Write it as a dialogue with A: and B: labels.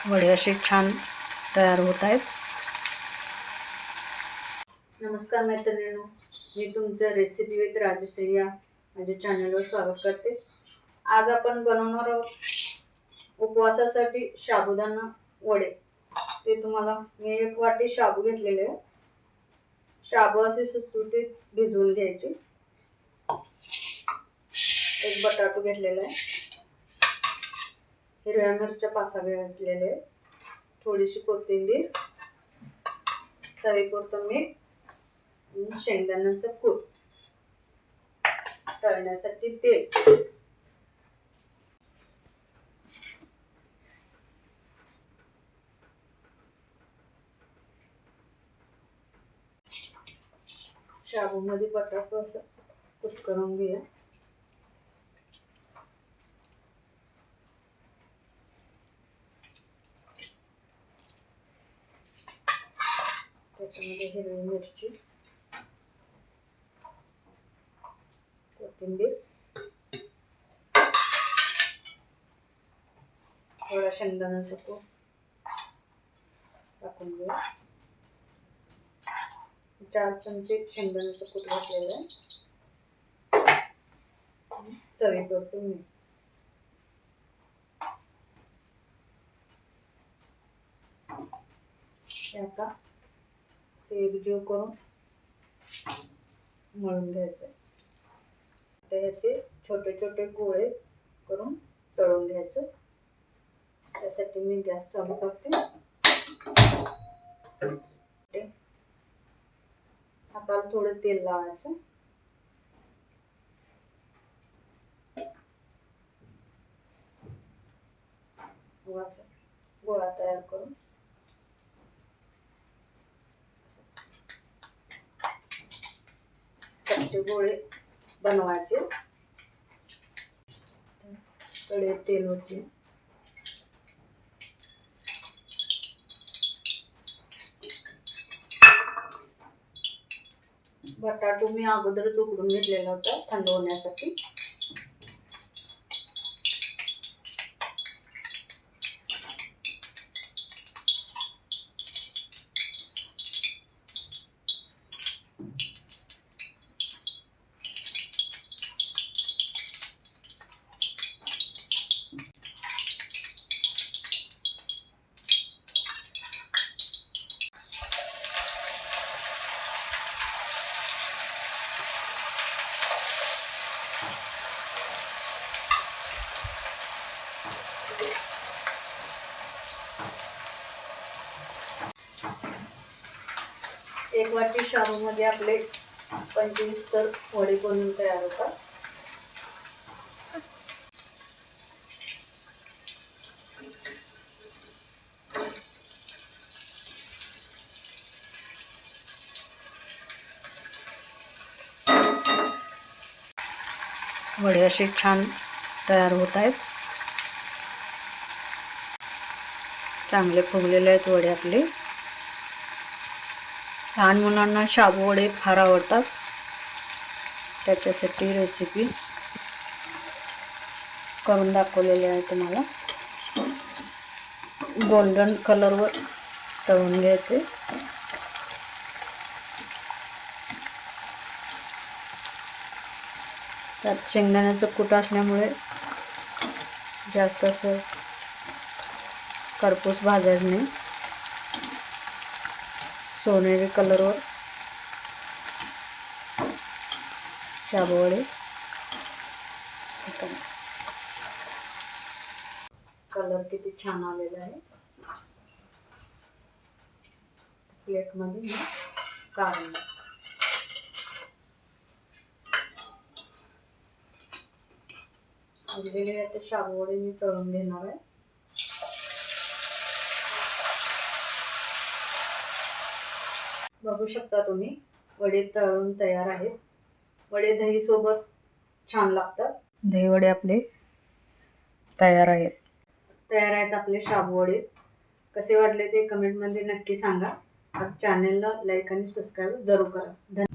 A: वडे असे छान तयार होत आहेत। नमस्कार मैत्रिणींनो, मी तुमचं रेसिपी विथ राजश्री या माझ्या चॅनलवर स्वागत करते। आज आपण बनवणार आहोत उपवासासाठी साबुदाणा वडे। ते तुम्हाला मी 1 वाटी शाबू घेतलेले आहे। शाबू असे सुटसुटीत भिजवून घ्यायचे। 1 बटाटू घेतलेला आहे। हिरव्या मिरच्या 5 घेतलेले आहे। थोडीशी कोथिंबीर, चवीपुरतं मीठ, शेंगदाण्याचं कूट, तळण्यासाठी तेल। शाबूमध्ये बटाटा असं कुस्करून घेऊया। त्याच्यामध्ये हिरवी मिरची, कोथिंबीर, थोडा शेंगदाण्याचा कूट टाकून घेऊया। 4 चमचे शेंगदाण्याचा कूट घातलेला आहे। चवीपुरतं मीठ। आता एकजीव करून मळून घ्यायचं। आता याचे छोटे छोटे गोळे करून तळून घ्यायचं। त्यासाठी मी गॅस चालू करते। हाताला थोडं तेल लावायचं। गोळा तयार करून कच्चे गोळे बनवायचे। कढईत तेल होते। बटाटू मी अगोदरच उकडून घेतलेला होता थंड होण्यासाठी। एक वाटी शाबूमध्ये आपले 25 तर वडे बनवून तयार होतात। वडे असे छान तयार होत आहेत। चांगले फुगलेले आहेत वडे आपले। लहान मुलांना शाबू वडे फार आवडतात। त्याच्यासाठी रेसिपी करून दाखवलेली आहे तुम्हाला। गोल्डन कलरवर तळून घ्यायचे। त्यात शेंगदाण्याचं कूट असल्यामुळे जास्त असं करपूस भाजायचं नाही। सोनेरी कलरवर शाबू वडे। कलर किती छान आलेला आहे। प्लेटमध्ये काढून उरलेले आता शाबू वडे मी तळून घेणार आहे। बघू शकता तुम्ही वडे तळून तयार आहेत। वडे दही सोबत छान लागतात। दही वडे आपले तयार आहेत आपले शाबू वडे। कसे वाटले ते कमेंटमध्ये नक्की सांगा। चॅनलला लाईक आणि सबस्क्राईब जरूर करा। धन्यवाद।